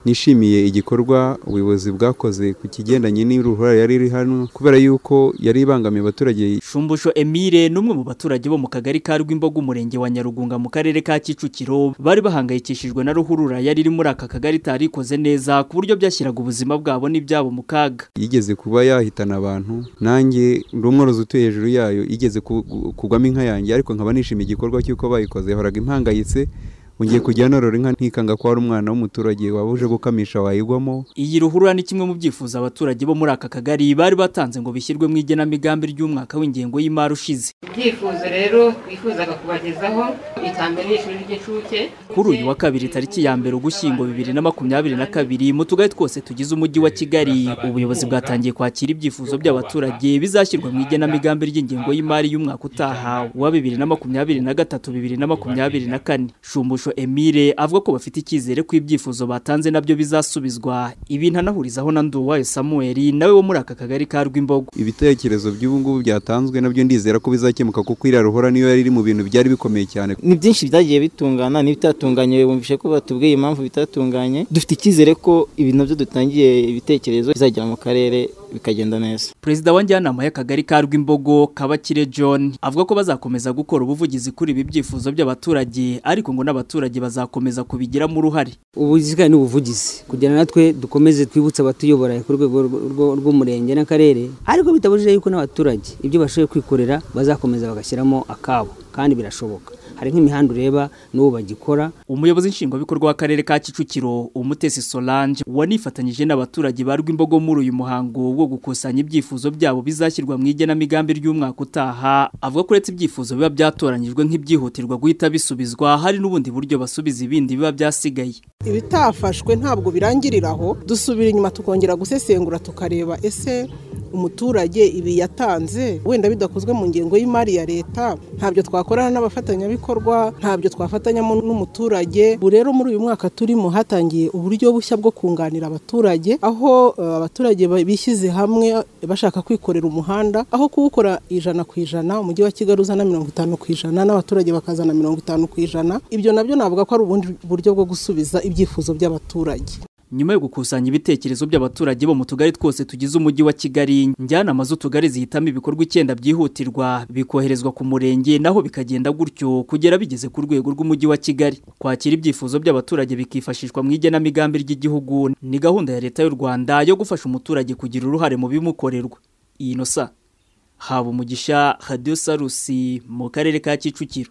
nishimiye igikorwa ubuyobozi bwakoze ku kigendanye n'uruhare yari iri hano kubera yuko yari ibangamiye abaturage. Shumbusho Emile numwe mu baturage bo mu kagari ka Rwimbogo umurenge wa Nyarugunga mu karere ka Kicukiro bari bahangayikishijwe na ruhurura yari iri muri aka kagari tarikoze neza ku buryo byashyiraga ubuzima bwabo n'ibyabo mu kaga. Yigeze kuba yahitana abantu, nanjye ndumworozi utuye hejuru yayo igeze kugwamo inka yanjye, ariko nkaba nishimiye igikorwa cy'uko bayikoze. Yahoraga impangayitse, ungiye kujya norora inka ntikanga ko ari umwana w'umuturage wabuje gukamisha wayigwamo. Iyi ruhurura ni kimwe mu byifuzo abaturage bo muri aka kagari bari batanze ngo bishyirwe mu igenamigambi ry'umwaka w'ingengo y'imari ushize. Ibyifuzo rero twifuzaga kubagezaho itambere n'ishuri ry'incuke. Kuri uyu wa kabiri tariki ya mbere Ugushyingo 2022 mu tugari twose tugize umujyi wa Kigali, ubuyobozi bwatangiye kwakira ibyifuzo by'abaturage bizashyirwa mu igenamigambi ry'ingengo y'imari y'umwaka utaha wa 2023-2024. Shumbusho Emile avuga ko bafite icyizere ko ibyifuzo batanze nabyo bizasubizwa. Ibintu anahurizaho na Nduwayo Samuel nawe wo muri aka kagari ka Rwimbogo. Ibitekerezo by'ubu ngubu byatanzwe nabyo ndizera ko bizakemuka kuko iriya ruhora niyo yari iri mu bintu byari bikomeye cyane. Ni byinshi byagiye bitungana n'ibitatunganye, bumvishe ko batubwiye impamvu bitatunganye. Dufite icyizere ko ibintu byo dutangiye ibitekerezo bizagera mu karere bikagenda neza. Perezida wa njyanama y'akagari ka Rwimbogo Kabakire John avuga ko bazakomeza gukora ubuvugizi kuri ibi byifuzo by'abaturage, ariko ngo n'abaturage bazakomeza kubigiramo uruhare. Ubuziga ni ubuvugizi kugira natwe dukomeze twibutsa abatuyobora ku rwego rw'umurenge n'akarere, ariko bitabujije yuko n'abaturage ibyo bashoboye kwikorera bazakomeza bagashyiramo akabo, kandi birashoboka. Hari nk'imihanda ureba n'ubu bagikora. Umuyobozi nshingwabikorwa w'akarere ka Kicukiro Umutesi Solange wanifatanyije n'abaturage ba Rwimbogo muri uyu muhango wo gukusanya ibyifuzo byabo bizashyirwa mu igenamigambi ry'umwaka utaha, avuga ko uretse ibyifuzo biba byatoranyijwe nk'ibyihutirwa guhita bisubizwa, hari n'ubundi buryo basubiza ibindi biba byasigaye. Ibitafashwe ntabwo birangiriraho, dusubira inyuma tukongera gusesengura tukareba ese umuturage ibi yatanze wenda bidakozwe mu ngengo y'imari ya leta, ntabyo twakorana n'abafatanyabikorwa, ntabyo twafatanyamo n'umuturage. Ubu rero muri uyu mwaka turimo hatangiye uburyo bushya bwo kunganira abaturage, aho abaturage bishyize hamwe bashaka kwikorera umuhanda, aho kuwukora 100%, umujyi wa Kigali uzana 50% n'abaturage bakazana 50%. Ibyo nabyo navuga ko ari ubundi buryo bwo gusubiza ibyifuzo by'abaturage. Nyuma yo gukusanya ibitekerezo by'abaturage bo mu tugari twose tugize umujyi wa Kigali, njyanama z'utugari zihitamo ibikorwa 9 byihutirwa bikoherezwa ku murenge, naho bikagenda gutyo kugera bigeze ku rwego rw'umujyi wa Kigali. Kwakira ibyifuzo by'abaturage bikifashishwa mu igenamigambi ry'igihugu ni gahunda ya leta y'u Rwanda yo gufasha umuturage kugira uruhare mu bimukorerwa. Inosa Habumugisha, Radio Salusi mu karere ka Kicukiro.